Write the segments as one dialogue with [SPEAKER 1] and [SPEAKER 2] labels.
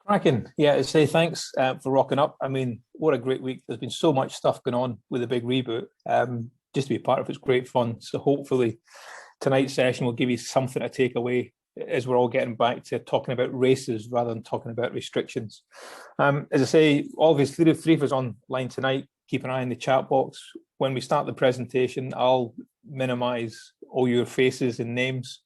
[SPEAKER 1] Cracking. Yeah, to say thanks for rocking up. I mean, what a great week. There's been so much stuff going on with the big reboot. Just to be part of it's great fun. So hopefully tonight's session will give you something to take away as we're all getting back to talking about races rather than talking about restrictions. As I say, obviously, the three of us online tonight. Keep an eye on the chat box. When we start the presentation, I'll minimize all your faces and names.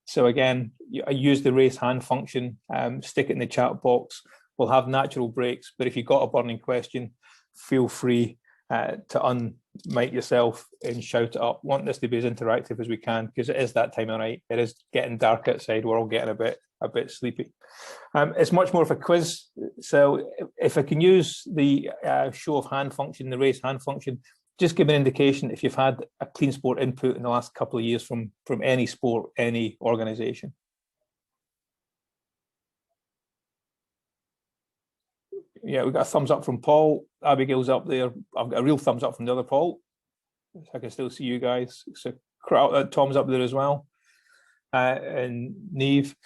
[SPEAKER 1] So again, I use the raise hand function, stick it in the chat box. We'll have natural breaks, but if you've got a burning question, feel free to unmic yourself and shout it up. Want this to be as interactive as we can because it is that time of night. It is getting dark outside. We're all getting a bit sleepy. It's much more of a quiz. So if I can use the show of hand function, the raise hand function, just give an indication if you've had a clean sport input in the last couple of years from any sport, any organization. Yeah, we've got a thumbs up from Paul. Abigail's up there. I've got a real thumbs up from the other Paul. I can still see you guys. So Tom's up there as well. And Neve.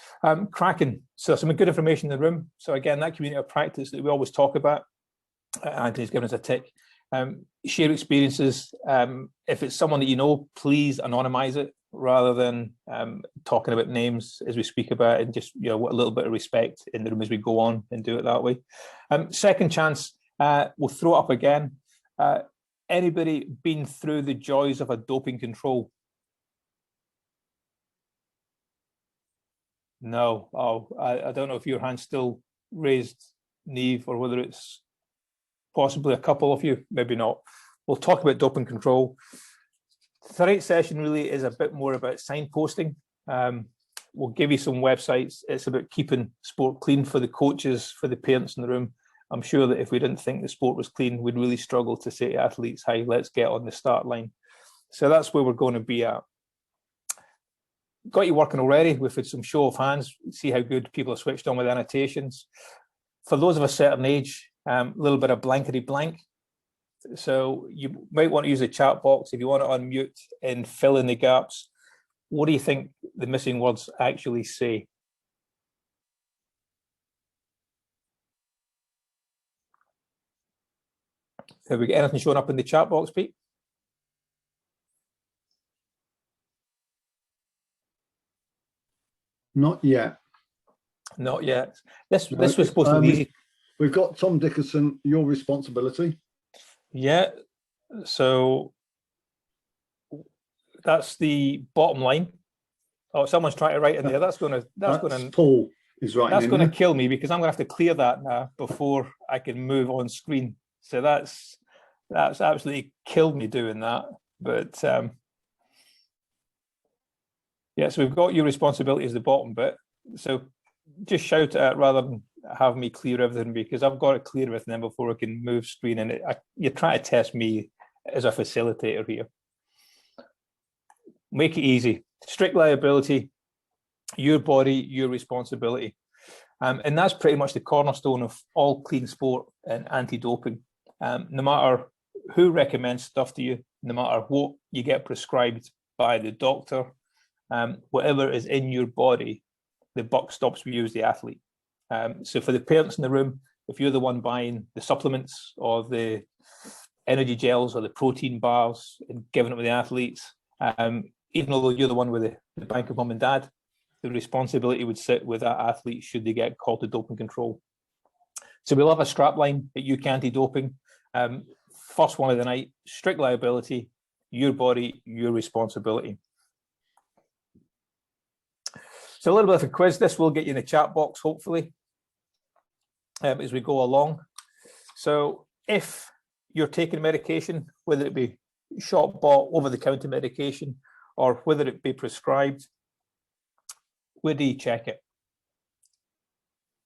[SPEAKER 1] Cracking. So some good information in the room. So again, that community of practice that we always talk about, Anthony's given us a tick. Share experiences. If it's someone that you know, please anonymize it rather than talking about names as we speak about it, and just a little bit of respect in the room as we go on and do it that way. Second chance, we'll throw it up again. Anybody been through the joys of a doping control? No. Oh, I don't know if your hand's still raised, Neve, or whether it's possibly a couple of you, maybe not. We'll talk about doping control. Tonight's session really is a bit more about signposting. We'll give you some websites. It's about keeping sport clean for the coaches, for the parents in the room. I'm sure that if we didn't think the sport was clean, we'd really struggle to say to athletes, hey, let's get on the start line. So that's where we're going to be at. Got you working already. We've had some show of hands, see how good people are switched on with annotations. For those of a certain age, a little bit of blankety blank. So you might want to use a chat box if you want to unmute and fill in the gaps. What do you think the missing words actually say? Have we got anything showing up in the chat box, Pete?
[SPEAKER 2] Not yet.
[SPEAKER 1] Not yet. This was supposed to be easy.
[SPEAKER 2] We've got Tom Dickerson, your responsibility. Yeah.
[SPEAKER 1] So that's the bottom line. Oh, someone's trying to write in there. That's
[SPEAKER 2] Paul is writing.
[SPEAKER 1] That's going to kill me because I'm going to have to clear that now before I can move on screen. So that's absolutely killed me doing that. But yeah, so we've got your responsibility as the bottom bit. So just shout it rather than have me clear everything, because I've got to clear everything before I can move screen. And you're trying to test me as a facilitator here. Make it easy. Strict liability, your body, your responsibility. And that's pretty much the cornerstone of all clean sport and anti-doping. No matter who recommends stuff to you, no matter what you get prescribed by the doctor, whatever is in your body, the buck stops with you as the athlete. So for the parents in the room, if you're the one buying the supplements or the energy gels or the protein bars and giving it to the athletes, even though you're the one with the bank of mum and dad, the responsibility would sit with that athlete should they get called to doping control. So we'll have a strap line at UK Anti-Doping. First one of the night, strict liability, your body, your responsibility. So a little bit of a quiz. This will get you in the chat box, hopefully, as we go along. So if you're taking medication, whether it be shop bought, over-the-counter medication, or whether it be prescribed, where do you check it?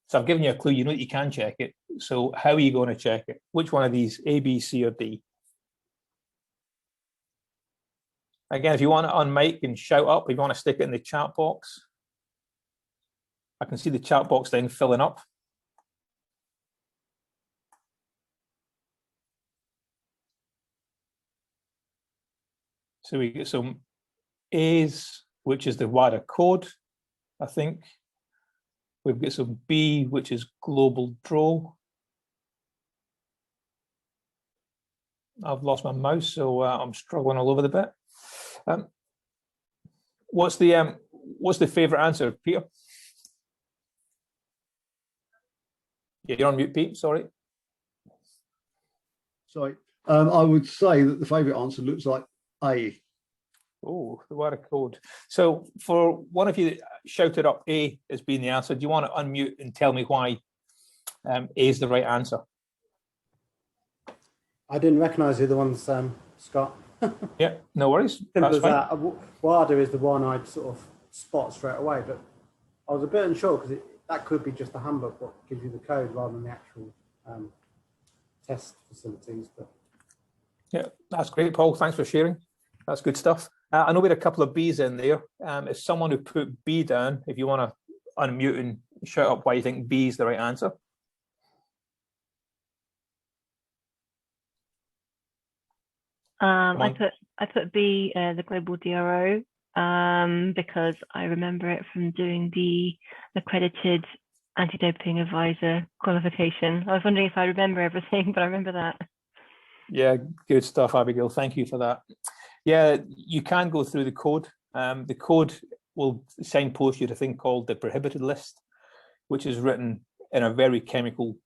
[SPEAKER 1] So I've given you a clue. You know that you can check it. So how are you going to check it? Which one of these, A, B, C, or D? Again, if you want to unmic and shout up, if you want to stick it in the chat box. I can see the chat box then filling up. So we get some A's, which is the WADA code, I think. We've got some B, which is global draw. I've lost my mouse, so I'm struggling all over the bit. What's the favourite answer, Peter? Yeah, you're on mute, Pete. Sorry.
[SPEAKER 2] Sorry. I would say that the favourite answer looks like A.
[SPEAKER 1] Oh, the word code. So for one of you that shouted up A as being the answer, do you want to unmute and tell me why A is the right answer?
[SPEAKER 3] I didn't recognise the other ones, Scott.
[SPEAKER 1] Yeah, no worries.
[SPEAKER 3] Simple
[SPEAKER 1] That's
[SPEAKER 3] as
[SPEAKER 1] fine.
[SPEAKER 3] that. WADA is the one I'd sort of spot straight away, but I was a bit unsure because that could be just the handbook what gives you the code rather than the actual test facilities. But
[SPEAKER 1] yeah, that's great, Paul. Thanks for sharing. That's good stuff. I know we had a couple of B's in there. As someone who put B down, if you want to unmute and shout up why you think B is the right answer.
[SPEAKER 4] I put B, the global DRO, because I remember it from doing the accredited anti-doping advisor qualification. I was wondering if I remember everything, but I remember that.
[SPEAKER 1] Yeah, good stuff, Abigail. Thank you for that. Yeah, you can go through the code. The code will signpost you to a thing called the prohibited list, which is written in a very chemical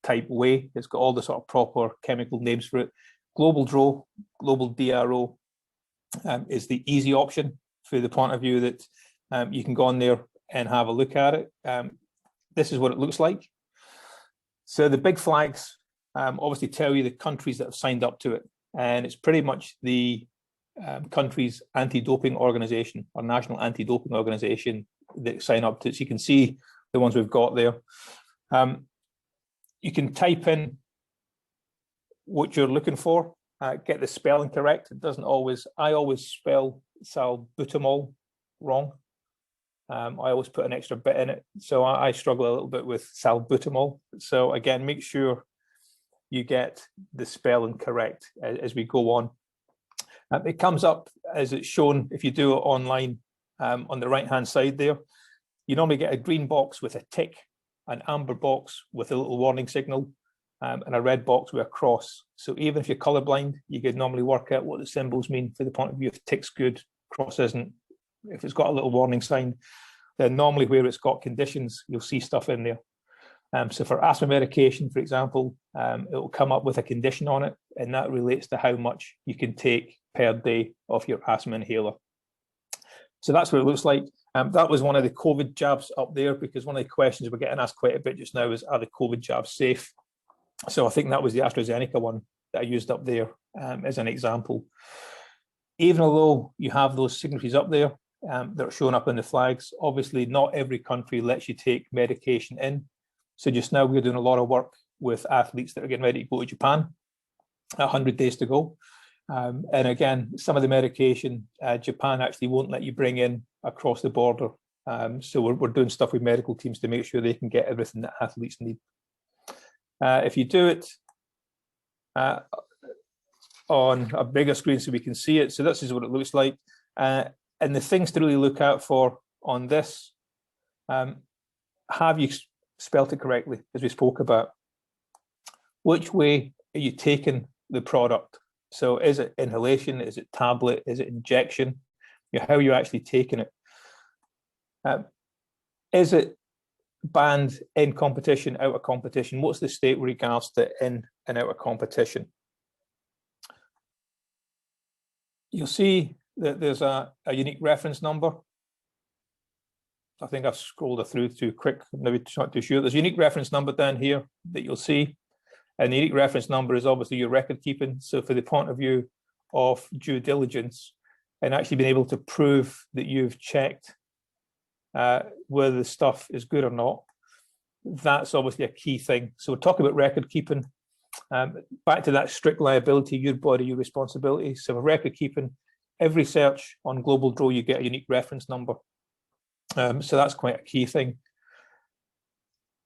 [SPEAKER 1] type way. It's got all the sort of proper chemical names for it. Global draw, global DRO is the easy option for the point of view that you can go on there and have a look at it. This is what it looks like. So the big flags obviously tell you the countries that have signed up to it. And it's pretty much the country's anti-doping organization or national anti-doping organization that sign up to it. So you can see the ones we've got there. You can type in what you're looking for, get the spelling correct. It doesn't always, I always spell salbutamol wrong. I always put an extra bit in it. So I struggle a little bit with salbutamol. So again, make sure you get the spelling correct as we go on. It comes up as it's shown if you do it online on the right-hand side there. You normally get a green box with a tick, an amber box with a little warning signal, and a red box with a cross. So even if you're colorblind, you could normally work out what the symbols mean for the point of view if tick's good, cross isn't. If it's got a little warning sign, then normally where it's got conditions, you'll see stuff in there. So for asthma medication, for example, it will come up with a condition on it, and that relates to how much you can take per day of your asthma inhaler. So that's what it looks like. That was one of the COVID jabs up there, because one of the questions we're getting asked quite a bit just now is, are the COVID jabs safe? So I think that was the AstraZeneca one that I used up there as an example. Even although you have those signatories up there that are showing up in the flags, obviously not every country lets you take medication in. So just now we're doing a lot of work with athletes that are getting ready to go to Japan, 100 days to go. And again, some of the medication, Japan actually won't let you bring in across the border. So we're doing stuff with medical teams to make sure they can get everything that athletes need. If you do it on a bigger screen so we can see it, so this is what it looks like. And the things to really look out for on this, have you spelt it correctly, as we spoke about? Which way are you taking the product? So is it inhalation? Is it tablet? Is it injection? How are you actually taking it? Is it banned in competition, out of competition? What's the state with regards to in and out of competition? You'll see that there's a unique reference number. I think I've scrolled it through too quick, maybe not too sure. There's a unique reference number down here that you'll see. And the unique reference number is obviously your record keeping. So for the point of view of due diligence and actually being able to prove that you've checked whether the stuff is good or not, that's obviously a key thing. So we'll talk about record keeping. Back to that strict liability, your body, your responsibility. So for record keeping, every search on Global Draw, you get a unique reference number. So that's quite a key thing.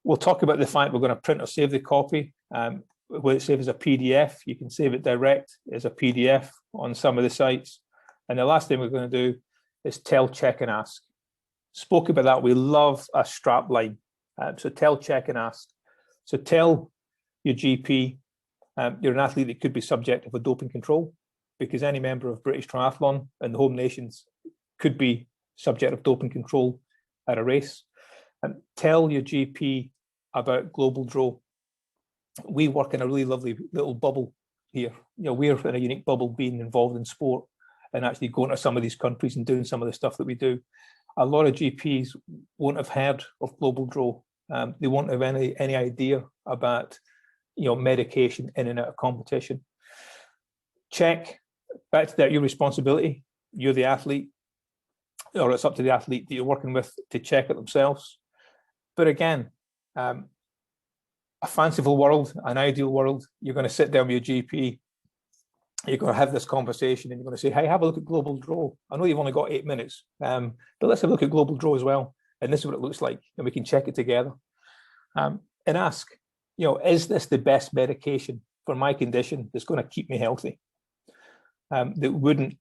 [SPEAKER 1] We'll talk about the fact we're going to print or save the copy. Whether it's saved as a PDF, you can save it direct as a PDF on some of the sites. And the last thing we're going to do is tell, check, and ask. spoke about that. We love a strap line. So tell, check, and ask. So tell your GP you're an athlete that could be subject of a doping control, because any member of British Triathlon and the home nations could be subject of doping control at a race. And tell your GP about global draw. We work in a really lovely little bubble here. We're in a unique bubble being involved in sport and actually going to some of these countries and doing some of the stuff that we do. A lot of GPs won't have heard of global draw. They won't have any idea about medication in and out of competition. Check, back to that, your responsibility. You're the athlete, or it's up to the athlete that you're working with to check it themselves. But again, a fanciful world, an ideal world, you're going to sit down with your GP, you're going to have this conversation, and you're going to say, hey, have a look at global draw. I know you've only got 8 minutes, but let's have a look at global draw as well. And this is what it looks like, and we can check it together. And ask, is this the best medication for my condition that's going to keep me healthy? That wouldn't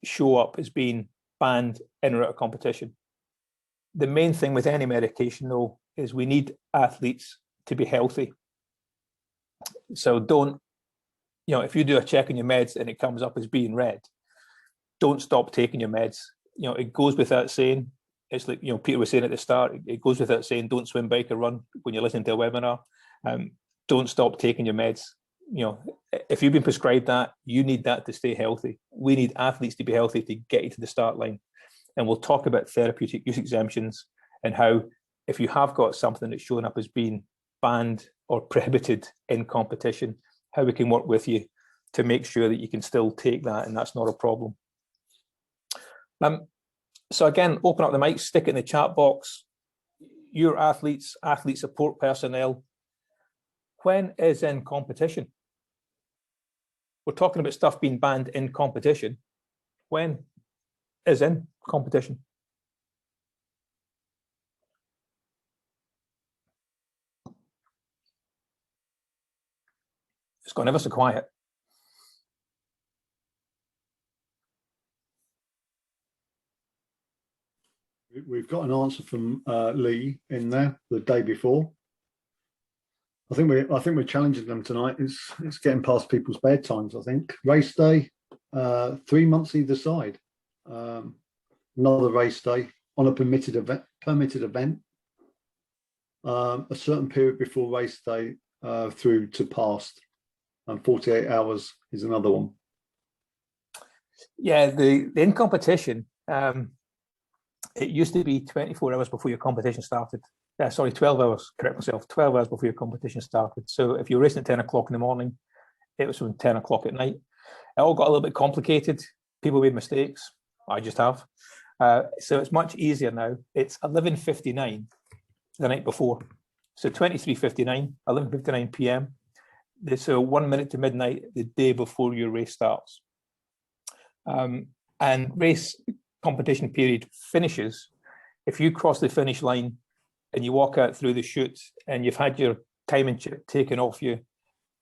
[SPEAKER 1] show up as being banned in or out of competition. The main thing with any medication, though, is we need athletes to be healthy. So don't, if you do a check on your meds and it comes up as being red, don't stop taking your meds. It goes without saying. It's like, Peter was saying at the start, it goes without saying, don't swim, bike, or run when you're listening to a webinar. Don't stop taking your meds. If you've been prescribed that, you need that to stay healthy. We need athletes to be healthy to get you to the start line. And we'll talk about therapeutic use exemptions and how, if you have got something that's showing up as being banned or prohibited in competition, how we can work with you to make sure that you can still take that and that's not a problem. So again, open up the mic, stick it in the chat box. Your athletes, athlete support personnel, when is in competition? We're talking about stuff being banned in competition. When is in competition? It's gone ever so quiet.
[SPEAKER 2] We've got an answer from Lee in there the day before. I think we're challenging them tonight. It's getting past people's bedtimes. I think race day, 3 months either side. Another race day on a permitted event. A certain period before race day through to past, and 48 hours is another one.
[SPEAKER 1] Yeah, the in competition. It used to be 24 hours before your competition started. 12 hours, correct myself, 12 hours before your competition started. So if you're racing at 10 o'clock in the morning, it was from 10 o'clock at night. It all got a little bit complicated. People made mistakes. I just have. So it's much easier now. It's 11:59 the night before. So 23:59, 11:59 p.m. So 1 minute to midnight the day before your race starts. And race competition period finishes if you cross the finish line and you walk out through the chute and you've had your timing chip taken off you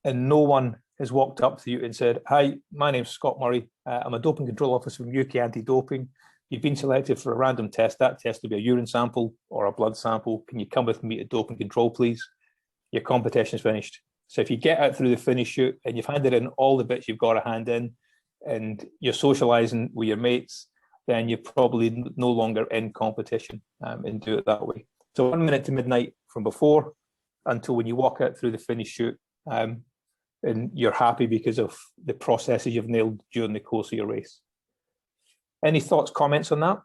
[SPEAKER 1] and no one has walked up to you and said, hi, my name's Scott Murray. I'm a doping control officer from UK Anti-Doping. You've been selected for a random test. That test will be a urine sample or a blood sample. Can you come with me to doping control, please? Your competition's finished. So if you get out through the finish chute and you've handed in all the bits you've got to hand in and you're socializing with your mates, then you're probably no longer in competition and do it that way. So 1 minute to midnight from before until when you walk out through the finish chute, and you're happy because of the processes you've nailed during the course of your race. Any thoughts, comments on that?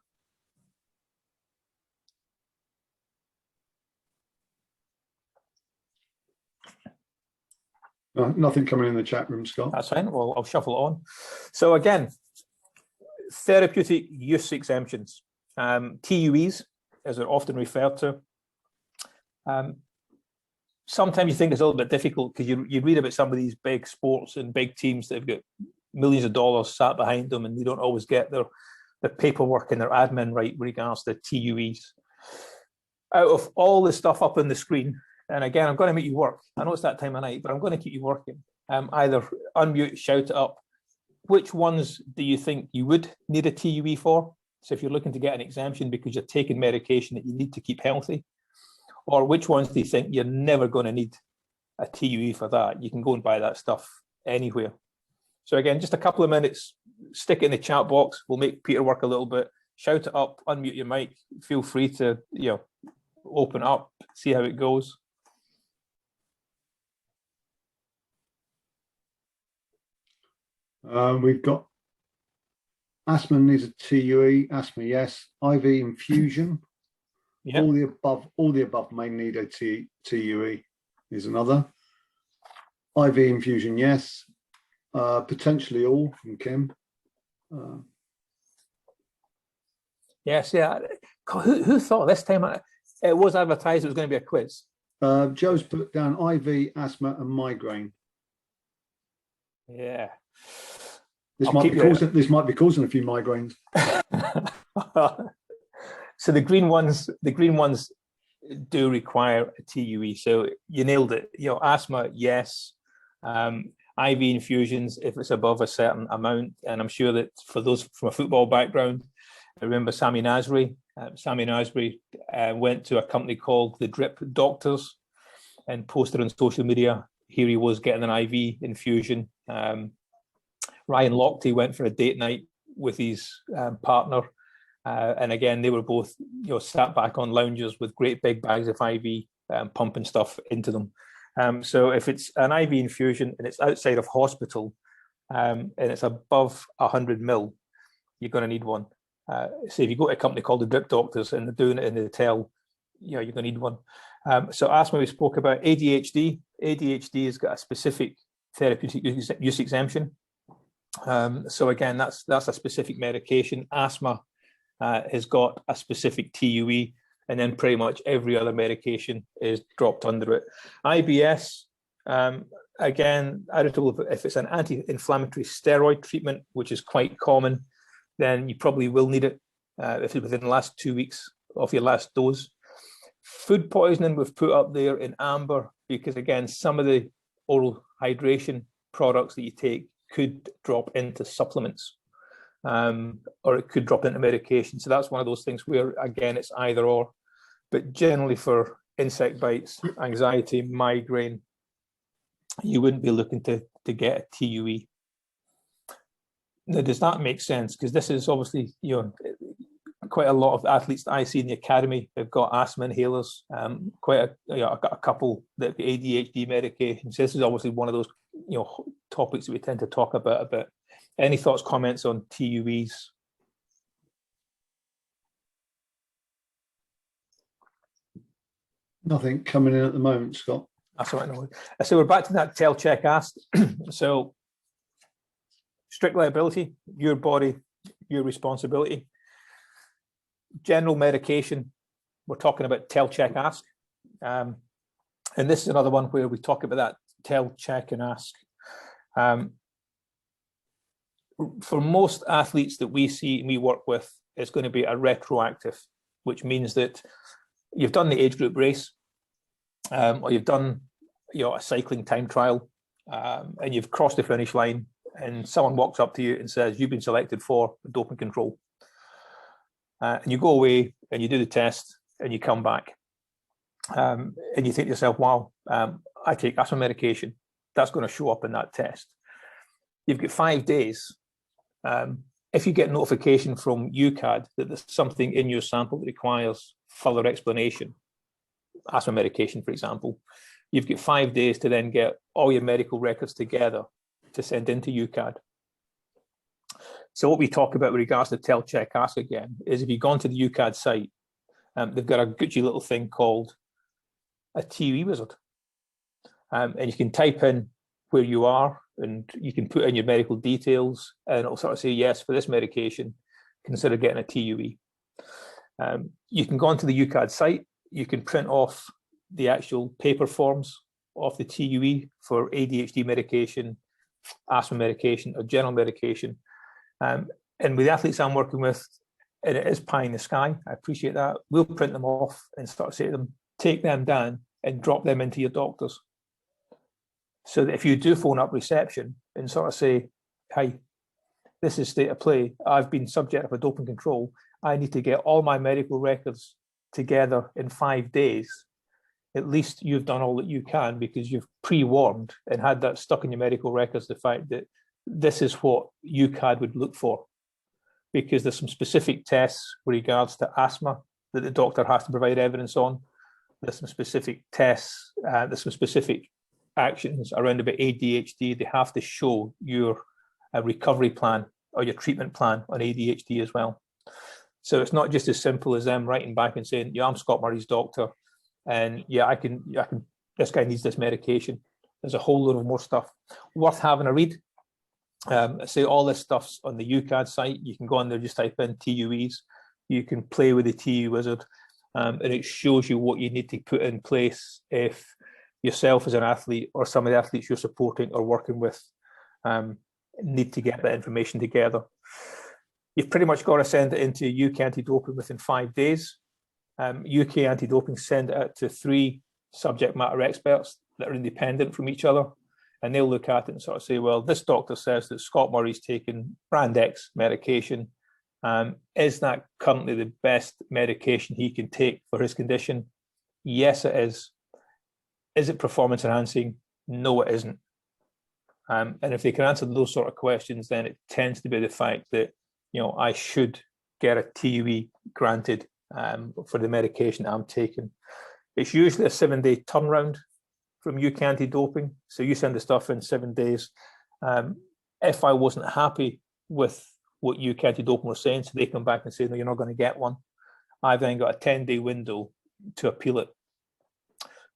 [SPEAKER 2] Nothing coming in the chat room, Scott.
[SPEAKER 1] That's fine. Well, I'll shuffle it on. So again, therapeutic use exemptions, TUEs, as they're often referred to. Sometimes you think it's a little bit difficult because you read about some of these big sports and big teams that have got millions of dollars sat behind them and they don't always get their paperwork and their admin right with regards to TUEs. Out of all the stuff up on the screen, and again, I'm going to make you work. I know it's that time of night, but I'm going to keep you working. Either unmute, shout it up. Which ones do you think you would need a TUE for? So if you're looking to get an exemption because you're taking medication that you need to keep healthy, or which ones do you think you're never going to need a TUE for that? You can go and buy that stuff anywhere. So again, just a couple of minutes, stick it in the chat box. We'll make Peter work a little bit. Shout it up, unmute your mic. Feel free to, open up, see how it goes.
[SPEAKER 2] We've got asthma needs a TUE, asthma yes, IV infusion. Yep. All the above may need a TUE is another. IV infusion yes, potentially all from Kim.
[SPEAKER 1] Yes, yeah. Who thought this time it was advertised it was going to be a quiz?
[SPEAKER 2] Joe's put down IV, asthma, and migraine.
[SPEAKER 1] Yeah.
[SPEAKER 2] This might be causing a few migraines.
[SPEAKER 1] So the green ones do require a TUE. So you nailed it. Asthma, yes. IV infusions if it's above a certain amount. And I'm sure that for those from a football background, I remember Sammy Nasri. Sammy Nasri went to a company called the Drip Doctors and posted on social media. Here he was getting an IV infusion. Ryan Lochte went for a date night with his partner. And again, they were both sat back on loungers with great big bags of IV pumping stuff into them. So if it's an IV infusion and it's outside of hospital and it's above 100 mil, you're going to need one. So if you go to a company called the Drip Doctors and they're doing it in the hotel, you're going to need one. So asthma, we spoke about. ADHD. ADHD has got a specific therapeutic use exemption. So again, that's a specific medication. Asthma has got a specific TUE, and then pretty much every other medication is dropped under it. IBS, again, if it's an anti-inflammatory steroid treatment, which is quite common, then you probably will need it if it's within the last 2 weeks of your last dose. Food poisoning we've put up there in amber because, again, some of the oral hydration products that you take could drop into supplements or it could drop into medication. So that's one of those things where, again, it's either or. But generally for insect bites, anxiety, migraine, you wouldn't be looking to get a TUE. Now, does that make sense? Because this is obviously, quite a lot of athletes that I see in the academy have got asthma inhalers, quite a couple that have ADHD medications. This is obviously one of those, topics that we tend to talk about a bit. Any thoughts, comments on TUEs?
[SPEAKER 2] Nothing coming in at the moment, Scott.
[SPEAKER 1] That's all right. No. So we're back to that tell, check, ask. So strict liability, your body, your responsibility. General medication, we're talking about tell, check, ask. And this is another one where we talk about that tell, check, and ask. For most athletes that we see and we work with, it's going to be a retroactive, which means that you've done the age group race, or you've done a cycling time trial, and you've crossed the finish line, and someone walks up to you and says, you've been selected for doping control. And you go away and you do the test and you come back. And you think to yourself, wow, I take asthma medication. That's going to show up in that test. You've got 5 days. If you get notification from UCAD that there's something in your sample that requires further explanation, asthma medication, for example, you've got 5 days to then get all your medical records together to send into UCAD. So what we talk about with regards to tell, check, ask again is if you've gone to the UCAD site, they've got a Gucci little thing called a TUE wizard. And you can type in where you are and you can put in your medical details and it'll sort of say, yes, for this medication, consider getting a TUE. You can go onto the UCAD site, you can print off the actual paper forms of the TUE for ADHD medication, asthma medication, or general medication. And with the athletes I'm working with, and it is pie in the sky, I appreciate that, we'll print them off and start saying to them, take them down and drop them into your doctors. So that if you do phone up reception and sort of say, hi, this is state of play, I've been subject of a doping control, I need to get all my medical records together in 5 days, at least you've done all that you can, because you've pre-warned and had that stuck in your medical records, the fact that this is what UCAD would look for, because there's some specific tests with regards to asthma that the doctor has to provide evidence on. There's some specific tests, there's some specific actions around about ADHD. They have to show your recovery plan or your treatment plan on ADHD as well. So it's not just as simple as them writing back and saying, yeah, I'm Scott Murray's doctor, and yeah, I can, this guy needs this medication. There's a whole lot of more stuff worth having a read. Say all this stuff's on the UCAD site. You can go on there, just type in TUEs. You can play with the TUE wizard, and it shows you what you need to put in place if yourself as an athlete or some of the athletes you're supporting or working with need to get that information together. You've pretty much got to send it into UK Anti-Doping within 5 days. UK Anti-Doping send it out to 3 subject matter experts that are independent from each other, and they'll look at it and sort of say, well, this doctor says that Scott Murray's taking brand X medication. Is that currently the best medication he can take for his condition? Yes, it is. Is it performance enhancing? No, it isn't. And if they can answer those sort of questions, then it tends to be the fact that, I should get a TUE granted for the medication I'm taking. It's usually a 7-day turnaround from UK Anti-Doping. So you send the stuff in 7 days. If I wasn't happy with what UK Anti-Doping were saying, so they come back and say, no, you're not going to get one, I've then got a 10-day window to appeal it.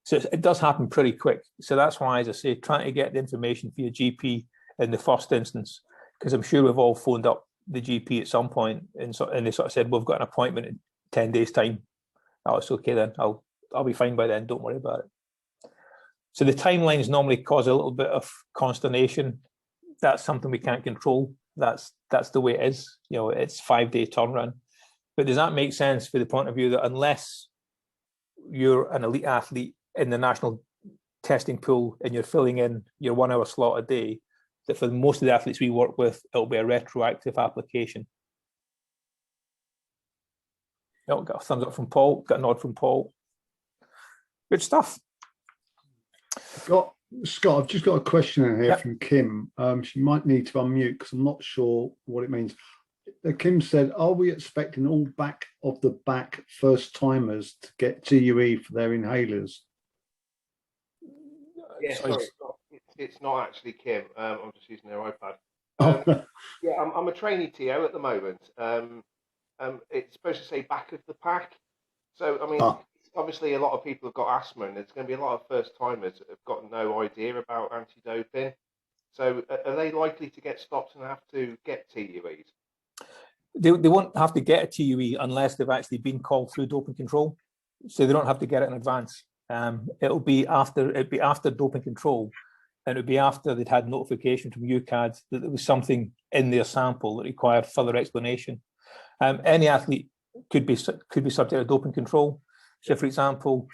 [SPEAKER 1] So it does happen pretty quick. So that's why, as I say, trying to get the information for your GP in the first instance, because I'm sure we've all phoned up the GP at some point and they sort of said, we've got an appointment in 10 days time. Oh, it's okay then. I'll be fine by then. Don't worry about it. So the timelines normally cause a little bit of consternation. That's something we can't control. That's the way it is. It's 5-day turnaround. But does that make sense for the point of view that unless you're an elite athlete in the national testing pool and you're filling in your 1 hour slot a day, that for most of the athletes we work with, it'll be a retroactive application. Got a thumbs up from Paul, got a nod from Paul. Good stuff.
[SPEAKER 2] Scott, I've just got a question in here from Kim. She might need to unmute because I'm not sure what it means. Kim said, are we expecting all back of the back first timers to get TUE for their inhalers?
[SPEAKER 5] Yeah, sorry, it's not actually Kim. I'm just using their iPad. Yeah, I'm a trainee TO at the moment. It's supposed to say back of the pack. So, I mean, obviously a lot of people have got asthma, and there's going to be a lot of first timers that have got no idea about anti-doping. So are they likely to get stopped and have to get TUEs?
[SPEAKER 1] They won't have to get a TUE unless they've actually been called through doping control. So they don't have to get it in advance. It'll be after doping control, and it'll be after they'd had notification from UCAD that there was something in their sample that required further explanation. Any athlete could be subject to doping control. So, for example,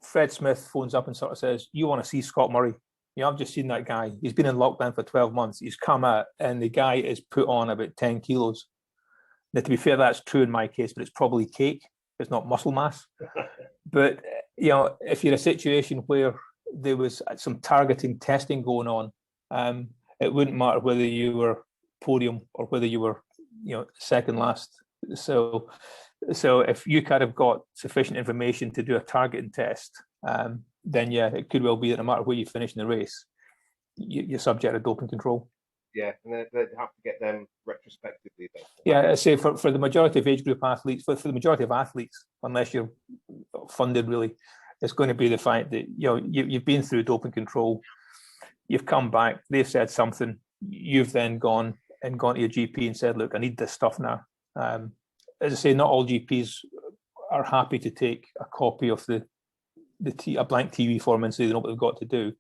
[SPEAKER 1] Fred Smith phones up and sort of says, "You want to see Scott Murray? I've just seen that guy. He's been in lockdown for 12 months. He's come out, and the guy is put on about 10 kilos." Now, to be fair, that's true in my case, but it's probably cake. It's not muscle mass. But, if you're in a situation where there was some targeting testing going on, it wouldn't matter whether you were podium or whether you were, second last. So if UCAD have got sufficient information to do a targeting test, then yeah, it could well be that no matter where you finish in the race, you're subject to doping control.
[SPEAKER 5] Yeah, and they'd have to get them retrospectively.
[SPEAKER 1] Yeah, I say for the majority of age group athletes, for the majority of athletes, unless you're funded really, it's going to be the fact that you've been through doping control, you've come back, they've said something, you've then gone to your GP and said, look, I need this stuff now. As I say, not all GPs are happy to take a copy of a blank TUE form and say they know what they've got to do.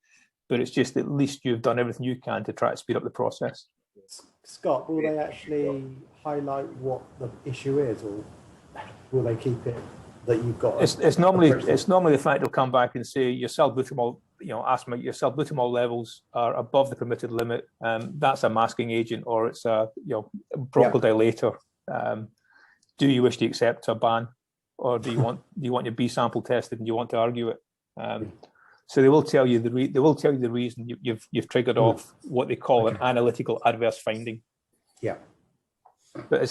[SPEAKER 1] But it's just at least you've done everything you can to try to speed up the process.
[SPEAKER 3] Scott, will they actually highlight what the issue is, or will they keep it that you've got?
[SPEAKER 1] It's normally the fact they'll come back and say your salbutamol, asthma, your salbutamol levels are above the permitted limit. That's a masking agent, or it's a bronchodilator. Do you wish to accept a ban, or do you want your B sample tested and you want to argue it? So they will tell you the reason you've triggered off what they call an analytical adverse finding.
[SPEAKER 3] Yeah.
[SPEAKER 1] But I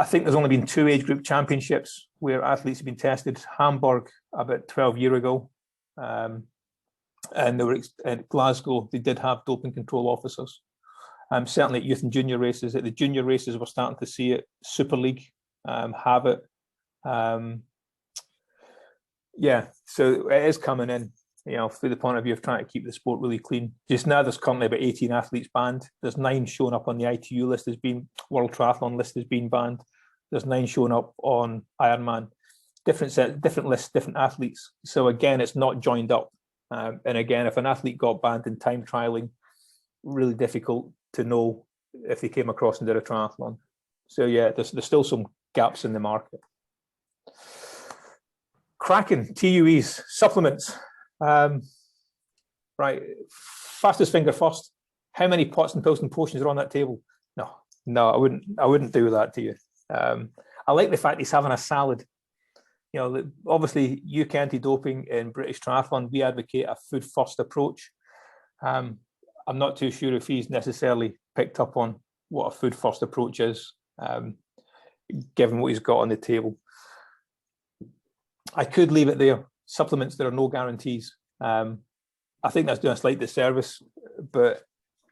[SPEAKER 1] think there's only been 2 age group championships where athletes have been tested. Hamburg about 12 years ago, and they were at Glasgow. They did have doping control officers. Certainly at youth and junior races. At the junior races, we're starting to see it. Super League have it. Yeah, so it is coming in, through the point of view of trying to keep the sport really clean. Just now, there's currently about 18 athletes banned. There's 9 showing up on the ITU list as being, World Triathlon list as being banned. There's 9 showing up on Ironman. Different lists, different athletes. So again, it's not joined up. And again, if an athlete got banned in time trialing, really difficult to know if they came across and did a triathlon. So yeah, there's still some gaps in the market. Cracking, TUEs, supplements. Right, fastest finger first. How many pots and pills and potions are on that table? No, I wouldn't do that to you. I like the fact he's having a salad. Obviously UK anti-doping in British Triathlon, we advocate a food first approach. I'm not too sure if he's necessarily picked up on what a food first approach is, given what he's got on the table. I could leave it there. Supplements, there are no guarantees. I think that's doing a slight disservice, but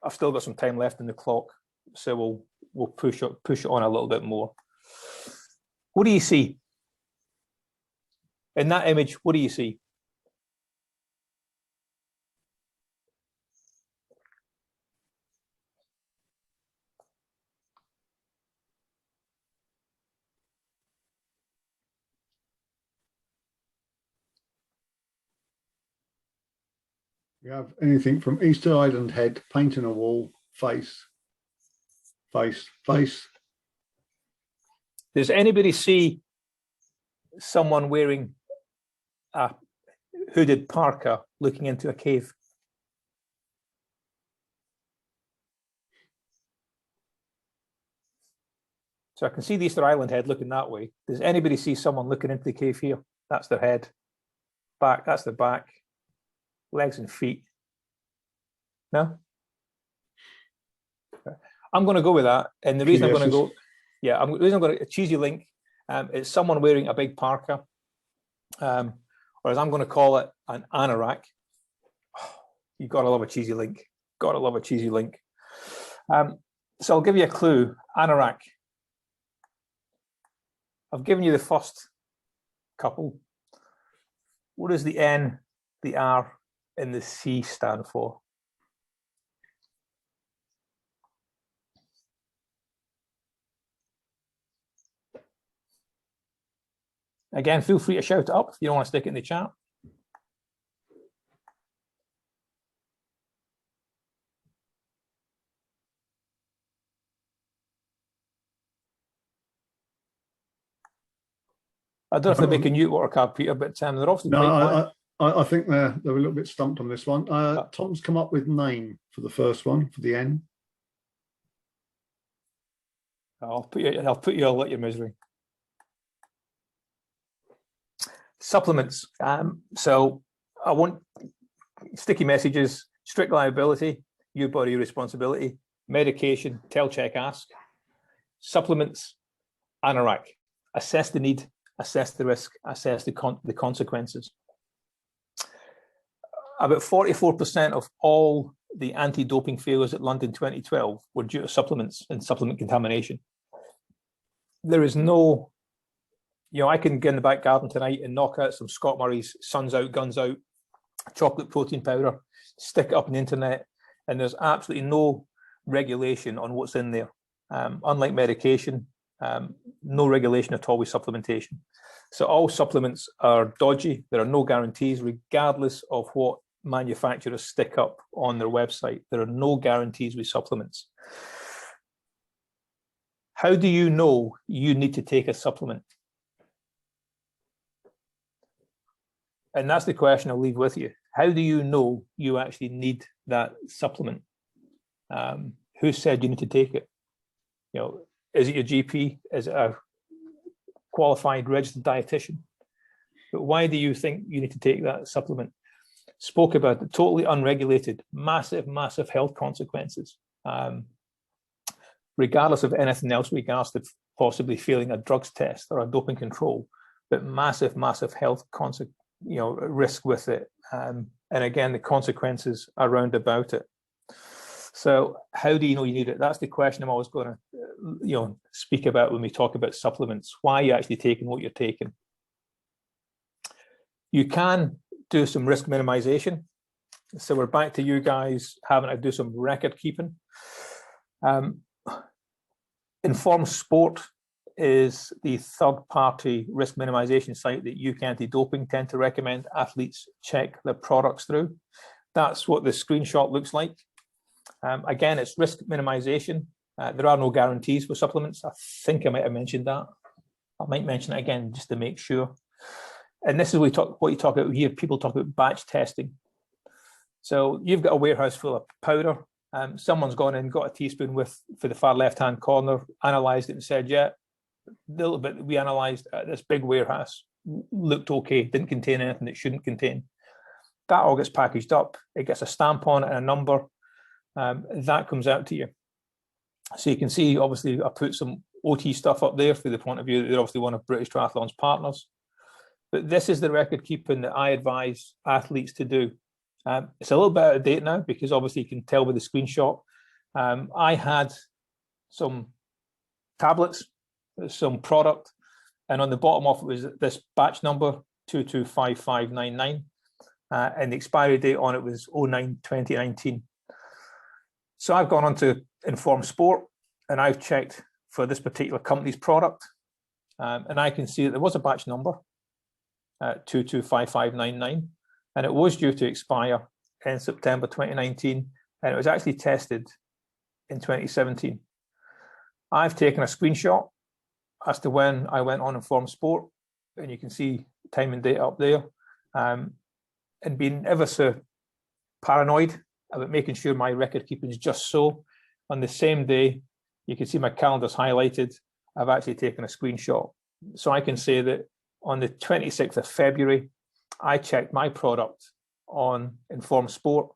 [SPEAKER 1] I've still got some time left in the clock, so we'll push it on a little bit more. What do you see in that image? What do you see?
[SPEAKER 2] You have anything from Easter Island head, painting a wall, face.
[SPEAKER 1] Does anybody see someone wearing a hooded parka looking into a cave? So I can see the Easter Island head looking that way. Does anybody see someone looking into the cave here? That's their head. Back, that's the back. Legs and feet. No? I'm going to go with that. And the reason I'm going to go, the reason I'm going to a cheesy link, it's someone wearing a big parka, or as I'm going to call it, an anorak. You've got to love a cheesy link. Got to love a cheesy link. So I'll give you a clue. Anorak. I've given you the first couple. What does the N, the R, and the C stand for? Again, feel free to shout it up if you don't want to stick it in the chat. I don't know if they're making you water card, Peter, but they're obviously
[SPEAKER 2] no. I think they're a little bit stumped on this one. Tom's come up with name for the first one, for the N.
[SPEAKER 1] I'll put you all at your misery. Supplements. So I want sticky messages, strict liability, your body, your responsibility, medication, tell, check, ask. Supplements, anorak. Assess the need, assess the risk, assess the consequences. About 44% of all the anti-doping failures at London 2012 were due to supplements and supplement contamination. There is no, I can get in the back garden tonight and knock out some Scott Murray's Suns Out, Guns Out chocolate protein powder, stick it up on the internet, and there's absolutely no regulation on what's in there. Unlike medication, no regulation at all with supplementation. So all supplements are dodgy. There are no guarantees, regardless of what manufacturers stick up on their website. There are no guarantees with supplements. How do you know you need to take a supplement? And that's the question I'll leave with you. How do you know you actually need that supplement? Who said you need to take it? Is it your GP? Is it a qualified registered dietitian? But why do you think you need to take that supplement? Spoke about it, totally unregulated, massive, massive health consequences. Regardless of anything else, regards to possibly failing a drugs test or a doping control, but massive, massive health risk with it. And again, the consequences around about it. So how do you know you need it? That's the question I'm always going to, speak about when we talk about supplements. Why are you actually taking what you're taking? You can do some risk minimization. So we're back to you guys having to do some record keeping. Informed Sport is the third-party risk minimization site that UK Anti-Doping tend to recommend athletes check their products through. That's what the screenshot looks like. Again, it's risk minimization. There are no guarantees for supplements. I think I might have mentioned that. I might mention it again just to make sure. And this is what you talk about here. People talk about batch testing. So you've got a warehouse full of powder. Someone's gone in, got a teaspoon for the far left-hand corner, analysed it and said, yeah, the little bit that we analysed at this big warehouse looked okay, didn't contain anything it shouldn't contain. That all gets packaged up. It gets a stamp on it and a number. That comes out to you. So you can see, obviously, I put some OT stuff up there for the point of view that they're obviously one of British Triathlon's partners. But this is the record keeping that I advise athletes to do. It's a little bit out of date now because obviously you can tell with the screenshot. I had some tablets, some product, and on the bottom of it was this batch number 225599, and the expiry date on it was 09/2019. So I've gone on to Informed Sport and I've checked for this particular company's product, and I can see that there was a batch number 225599. And it was due to expire in September 2019, and it was actually tested in 2017. I've taken a screenshot as to when I went on Informed Sport, and you can see time and date up there, and being ever so paranoid about making sure my record keeping is just so. On the same day, you can see my calendar's highlighted. I've actually taken a screenshot. So I can say that on the 26th of February, I checked my product on Informed Sport,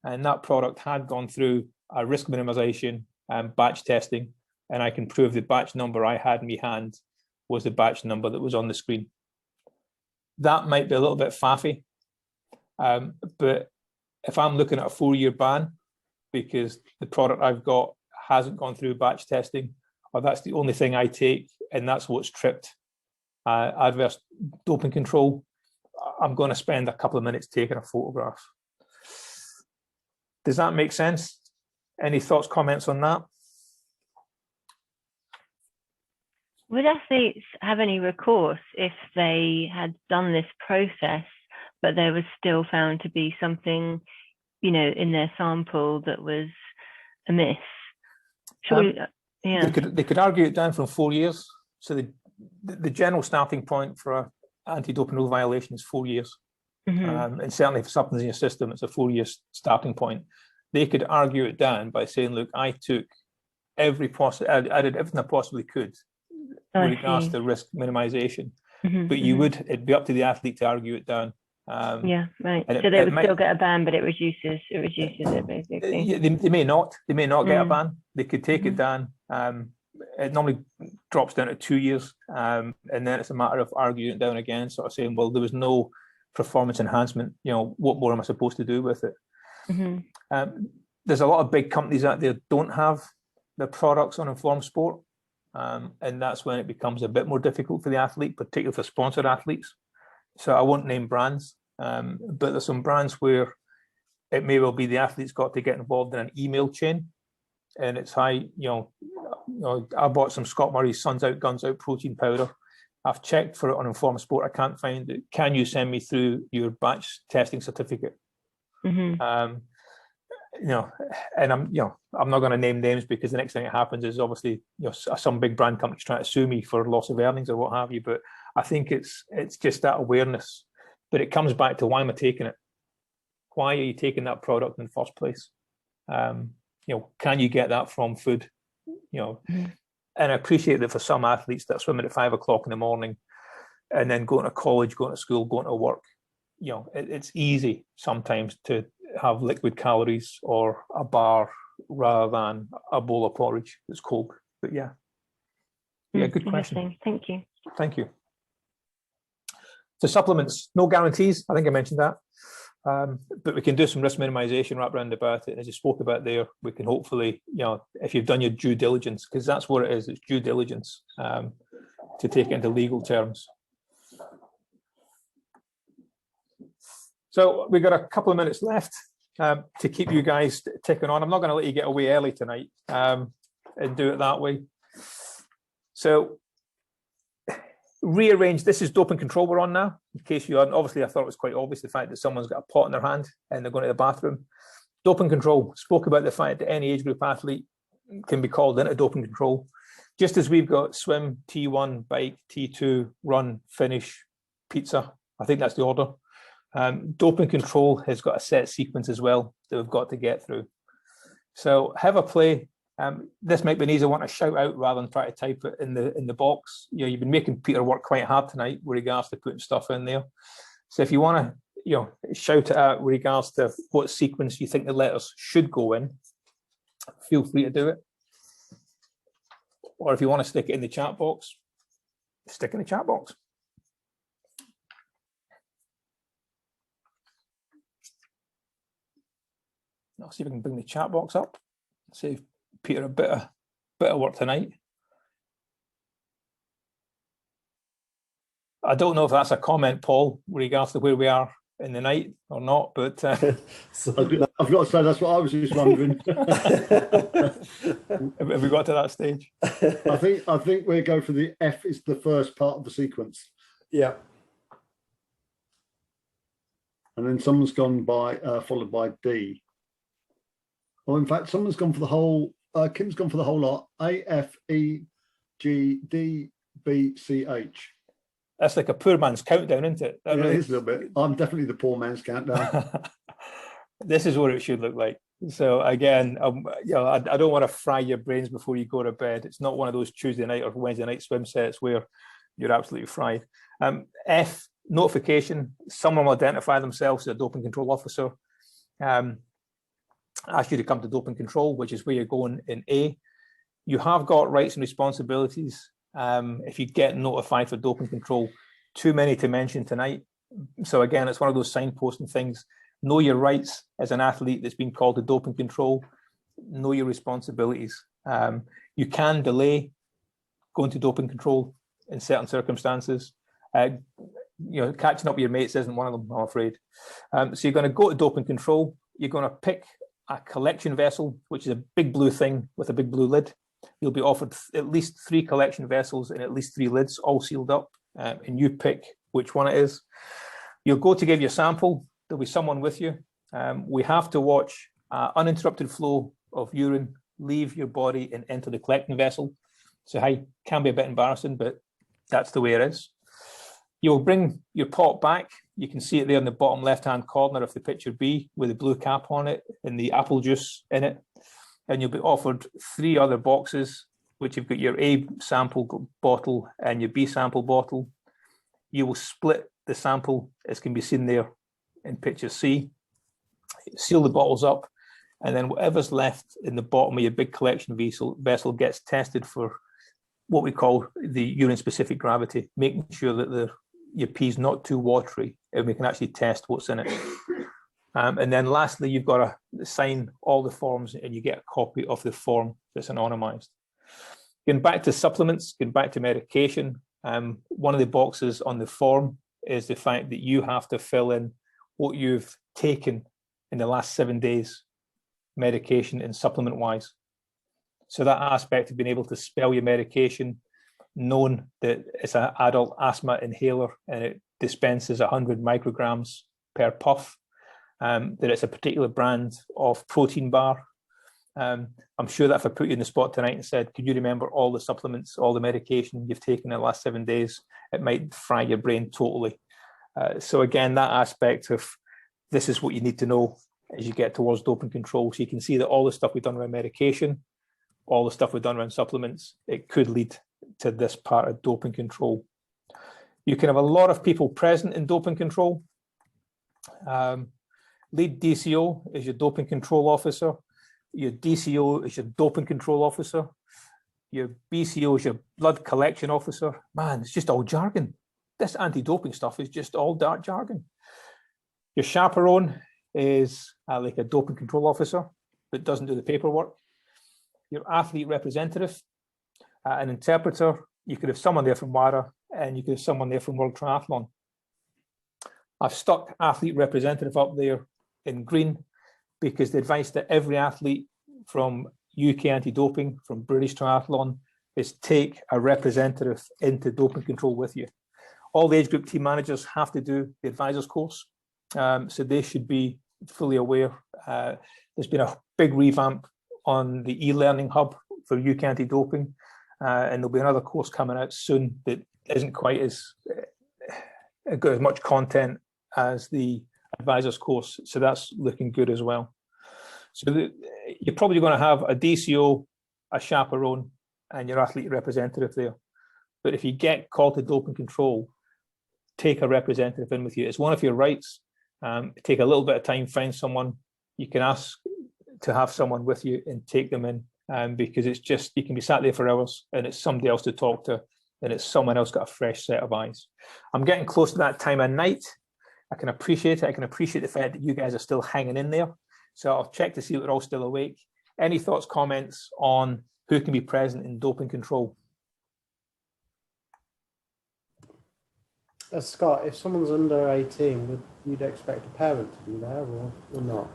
[SPEAKER 1] and that product had gone through a risk minimization and batch testing, and I can prove the batch number I had in my hand was the batch number that was on the screen. That might be a little bit faffy, but if I'm looking at a 4-year ban because the product I've got hasn't gone through batch testing, or that's the only thing I take and that's what's tripped adverse doping control, I'm going to spend a couple of minutes taking a photograph. Does that make sense? Any thoughts, comments on that?
[SPEAKER 4] Would athletes have any recourse if they had done this process, but there was still found to be something, in their sample that was amiss? Surely, yeah.
[SPEAKER 1] They could argue it down from 4 years. So the general starting point for a anti-doping rule violation is 4 years. Mm-hmm. And certainly for something in your system, it's a 4-year starting point. They could argue it down by saying, look, I took I did everything I possibly could with regards to risk minimization. Mm-hmm, but it'd be up to the athlete to argue it down.
[SPEAKER 4] Yeah, right. So they would still get a ban, but it reduces it basically.
[SPEAKER 1] Yeah, they may not get a ban. They could take it down. It normally drops down to 2 years, and then it's a matter of arguing it down again, sort of saying, well, there was no performance enhancement. What more am I supposed to do with it? Mm-hmm. There's a lot of big companies out there don't have their products on Informed Sport, and that's when it becomes a bit more difficult for the athlete, particularly for sponsored athletes. So I won't name brands, but there's some brands where it may well be the athlete's got to get involved in an email chain, and it's high. I bought some Scott Murray's Suns Out, Guns Out protein powder. I've checked for it on Informed Sport. I can't find it. Can you send me through your batch testing certificate? Mm-hmm. And I'm not going to name names because the next thing that happens is obviously some big brand companies trying to sue me for loss of earnings or what have you. But I think it's just that awareness. But it comes back to, why am I taking it? Why are you taking that product in the first place? Can you get that from food? Mm-hmm. And I appreciate that for some athletes that are swimming at 5 o'clock in the morning and then going to college, going to school, going to work, it's easy sometimes to have liquid calories or a bar rather than a bowl of porridge that's cold. But yeah, good question.
[SPEAKER 4] Thank you.
[SPEAKER 1] Thank you. So supplements, no guarantees. I think I mentioned that. But we can do some risk minimization wrapped around about it. And as you spoke about there, we can hopefully, if you've done your due diligence, because that's what it is, it's due diligence, to take it into legal terms. So we've got a couple of minutes left to keep you guys ticking on. I'm not going to let you get away early tonight and do it that way. So rearrange, this is doping control we're on now, in case you hadn't. Obviously, I thought it was quite obvious the fact that someone's got a pot in their hand and they're going to the bathroom. Doping control, spoke about the fact that any age group athlete can be called into doping control. Just as we've got swim, T1, bike, T2, run, finish, pizza. I think that's the order. Doping control has got a set sequence as well that we've got to get through. So have a play. This might be an easy one to shout out rather than try to type it in the box. You've been making Peter work quite hard tonight with regards to putting stuff in there. So if you want to, shout it out with regards to what sequence you think the letters should go in, feel free to do it. Or if you want to stick it in the chat box, stick in the chat box. I'll see if I can bring the chat box up. Save Peter a bit of work tonight. I don't know if that's a comment, Paul, with regards to where we are in the night or not, but
[SPEAKER 2] I've got to say that's what I was just wondering.
[SPEAKER 1] Have we got to that stage?
[SPEAKER 2] I think we go for the F is the first part of the sequence.
[SPEAKER 3] Yeah.
[SPEAKER 2] And then someone's gone by followed by D. Well, in fact, someone's gone for the whole. Kim's gone for the whole lot. A, F, E, G, D, B, C, H.
[SPEAKER 1] That's like a poor man's countdown, isn't it?
[SPEAKER 2] Yeah, it is a little bit. I'm definitely the poor man's countdown.
[SPEAKER 1] This is what it should look like. So again, I don't want to fry your brains before you go to bed. It's not one of those Tuesday night or Wednesday night swim sets where you're absolutely fried. F, notification. Someone will identify themselves as a doping control officer. Ask you to come to doping control, which is where you're going in A. You have got rights and responsibilities if you get notified for doping control. Too many to mention tonight. So again, it's one of those signposting things. Know your rights as an athlete that's been called to doping control. Know your responsibilities. You can delay going to doping control in certain circumstances. Catching up with your mates isn't one of them, I'm afraid. So you're going to go to doping control. You're going to pick a collection vessel, which is a big blue thing with a big blue lid. You'll be offered at least 3 collection vessels and at least 3 lids, all sealed up, and you pick which one it is. You'll go to give your sample. There'll be someone with you. We have to watch uninterrupted flow of urine leave your body and enter the collecting vessel. So it can be a bit embarrassing, but that's the way it is. You'll bring your pot back. You can see it there in the bottom left-hand corner of the picture B with the blue cap on it and the apple juice in it. And you'll be offered 3 other boxes, which you've got your A sample bottle and your B sample bottle. You will split the sample, as can be seen there in picture C. Seal the bottles up, and then whatever's left in the bottom of your big collection vessel gets tested for what we call the urine-specific gravity, making sure that your pee's not too watery, and we can actually test what's in it. And then lastly, you've got to sign all the forms and you get a copy of the form that's anonymized. Getting back to supplements, getting back to medication, one of the boxes on the form is the fact that you have to fill in what you've taken in the last 7 days, medication and supplement-wise. So that aspect of being able to spell your medication, knowing that it's an adult asthma inhaler and it dispenses 100 micrograms per puff, that it's a particular brand of protein bar. I'm sure that if I put you in the spot tonight and said, can you remember all the supplements, all the medication you've taken in the last 7 days, it might fry your brain totally. So again, that aspect of this is what you need to know as you get towards doping control. So you can see that all the stuff we've done around medication, all the stuff we've done around supplements, it could lead to this part of doping control. You can have a lot of people present in doping control. Lead DCO is your doping control officer. Your DCO is your doping control officer. Your BCO is your blood collection officer. Man, it's just all jargon. This anti-doping stuff is just all dark jargon. Your chaperone is like a doping control officer that doesn't do the paperwork. Your athlete representative, an interpreter. You could have someone there from WADA, and you could have someone there from World Triathlon. I've stuck athlete representative up there in green because the advice to every athlete from UK anti-doping, from British Triathlon, is take a representative into doping control with you. All the age group team managers have to do the advisors course, so they should be fully aware. There's been a big revamp on the e-learning hub for UK anti-doping, and there'll be another course coming out soon that isn't quite as got as much content as the advisors course, so that's looking good as well. So you're probably going to have a DCO, a chaperone, and your athlete representative there. But if you get called to doping control, take a representative in with you. It's one of your rights. Take a little bit of time, find someone. You can ask to have someone with you and take them in, because it's just, you can be sat there for hours and it's somebody else to talk to, and it's someone else got a fresh set of eyes. I'm getting close to that time of night. I can appreciate it. I can appreciate the fact that you guys are still hanging in there. So I'll check to see that we're all still awake. Any thoughts, comments on who can be present in doping control?
[SPEAKER 3] Scott, if someone's under 18, would you'd expect a parent to be there or not?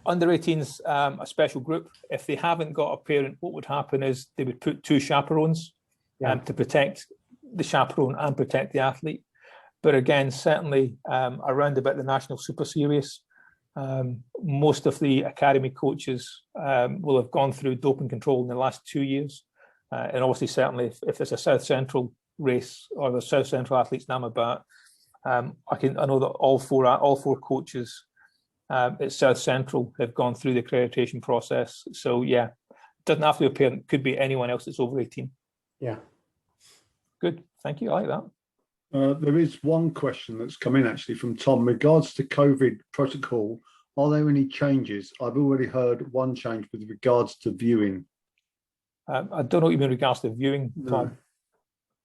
[SPEAKER 1] Under 18's a special group. If they haven't got a parent, what would happen is they would put two chaperones to protect the chaperone and protect the athlete. But again, certainly around about the National Super Series, most of the academy coaches will have gone through doping control in the last 2 years. And obviously, certainly, if there's a South Central race or the South Central athletes Namabat, I know that all four coaches at South Central have gone through the accreditation process. So yeah, it doesn't have to be a parent, could be anyone else that's over 18.
[SPEAKER 3] Yeah.
[SPEAKER 1] Good, thank you, I like that.
[SPEAKER 2] There is one question that's come in actually from Tom. In regards to COVID protocol, are there any changes? I've already heard one change with regards to viewing.
[SPEAKER 1] I don't know what you mean in regards to viewing, Tom.
[SPEAKER 2] No.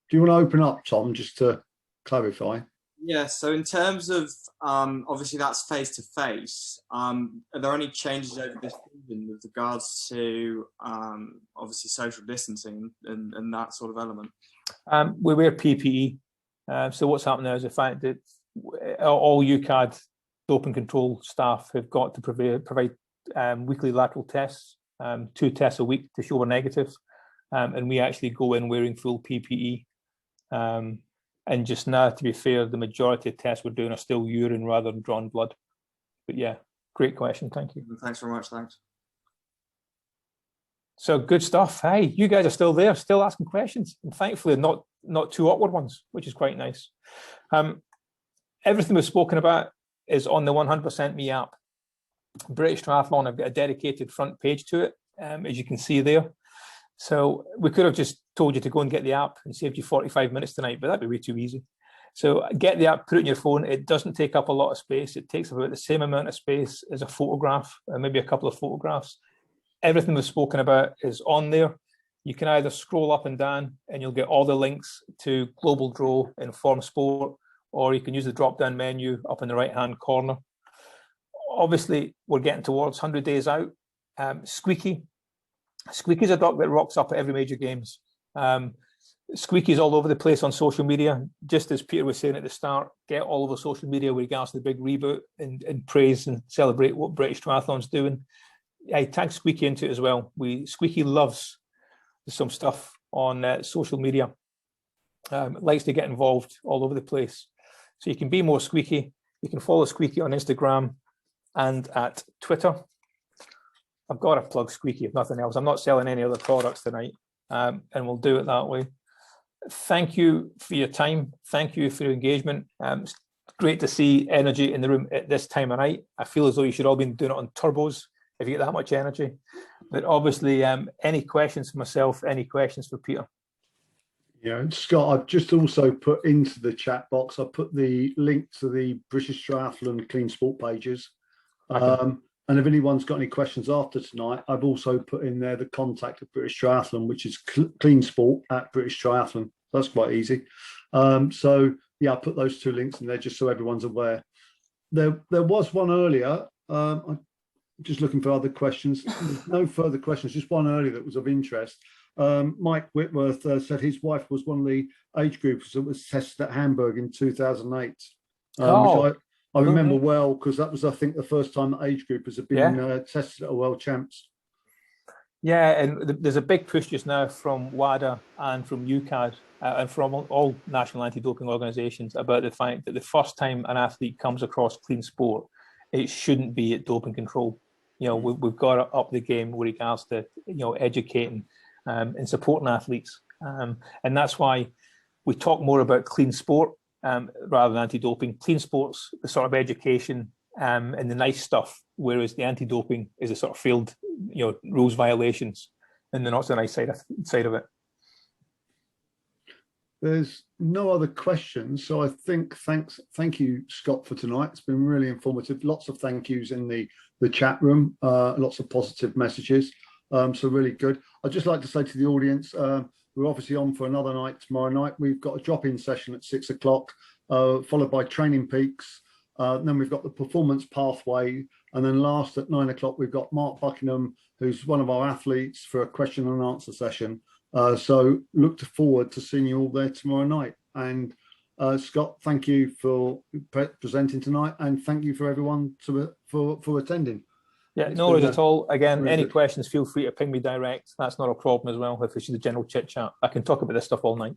[SPEAKER 2] Do you want to open up, Tom, just to clarify?
[SPEAKER 6] Yeah, so in terms of, obviously that's face-to-face, are there any changes over this season with regards to, obviously, social distancing and that sort of element?
[SPEAKER 1] We wear PPE. So what's happened there is the fact that all UCAD doping control staff have got to provide weekly lateral tests, 2 tests a week to show we're negative. And we actually go in wearing full PPE. And just now, to be fair, the majority of tests we're doing are still urine rather than drawn blood. But yeah, great question. Thank you.
[SPEAKER 6] Thanks very much. Thanks.
[SPEAKER 1] So good stuff. Hey, you guys are still there, still asking questions, and thankfully not too awkward ones, which is quite nice. Everything we've spoken about is on the 100% Me app. British Triathlon have got a dedicated front page to it, as you can see there. So we could have just told you to go and get the app and saved you 45 minutes tonight, but that'd be way too easy. So get the app, put it in your phone. It doesn't take up a lot of space. It takes about the same amount of space as a photograph, maybe a couple of photographs. Everything we've spoken about is on there. You can either scroll up and down and you'll get all the links to Global Draw, Inform Sport, or you can use the drop-down menu up in the right-hand corner. Obviously, we're getting towards 100 days out. Squeaky. Squeaky's a dog that rocks up at every major games. Squeaky's all over the place on social media. Just as Peter was saying at the start, get all over social media with regards to the big reboot and praise and celebrate what British Triathlon's doing. I tag Squeaky into it as well. Squeaky loves some stuff on social media. Likes to get involved all over the place. So you can be more Squeaky. You can follow Squeaky on Instagram and at Twitter. I've got to plug Squeaky if nothing else. I'm not selling any other products tonight, and we'll do it that way. Thank you for your time. Thank you for your engagement. It's great to see energy in the room at this time of night. I feel as though you should all be doing it on turbos if you get that much energy. But obviously, any questions for myself, any questions for Peter?
[SPEAKER 2] Yeah, and Scott, I've just also put into the chat box, I put the link to the British Triathlon Clean Sport pages.
[SPEAKER 1] Okay.
[SPEAKER 2] And if anyone's got any questions after tonight, I've also put in there the contact of British Triathlon, which is Clean Sport at British Triathlon. That's quite easy. So yeah, I put those two links in there just so everyone's aware. There was one earlier. I'm just looking for other questions. No further questions, just one earlier that was of interest. Mike Whitworth said his wife was one of the age groups that was tested at Hamburg in 2008, which I remember well, because that was, I think, the first time that age groupers have been tested at a World Champs.
[SPEAKER 1] Yeah, and there's a big push just now from WADA and from UCAD and from all national anti-doping organisations about the fact that the first time an athlete comes across clean sport, it shouldn't be at doping control. You know, we've got to up the game with regards to, you know, educating and supporting athletes. And that's why we talk more about clean sport rather than anti-doping. Clean sport's the sort of education and the nice stuff, whereas the anti-doping is a sort of field, you know, rules violations, and they're not so nice side of it.
[SPEAKER 2] There's no other questions, so I think thank you, Scott, for tonight. It's been really informative. Lots of thank yous in the chat room, lots of positive messages, so really good. I'd just like to say to the audience, we're obviously on for another night tomorrow night. We've got a drop-in session at 6 o'clock, followed by Training Peaks. Then we've got the Performance Pathway, and then last at 9 o'clock we've got Mark Buckingham, who's one of our athletes, for a question and answer session. So look forward to seeing you all there tomorrow night. And Scott, thank you for presenting tonight, and thank you for everyone for attending.
[SPEAKER 1] Yeah, no worries at all. Again,
[SPEAKER 2] really
[SPEAKER 1] any
[SPEAKER 2] good.
[SPEAKER 1] questions, feel free to ping me direct. That's not a problem as well. If it's just a general chit chat, I can talk about this stuff all night.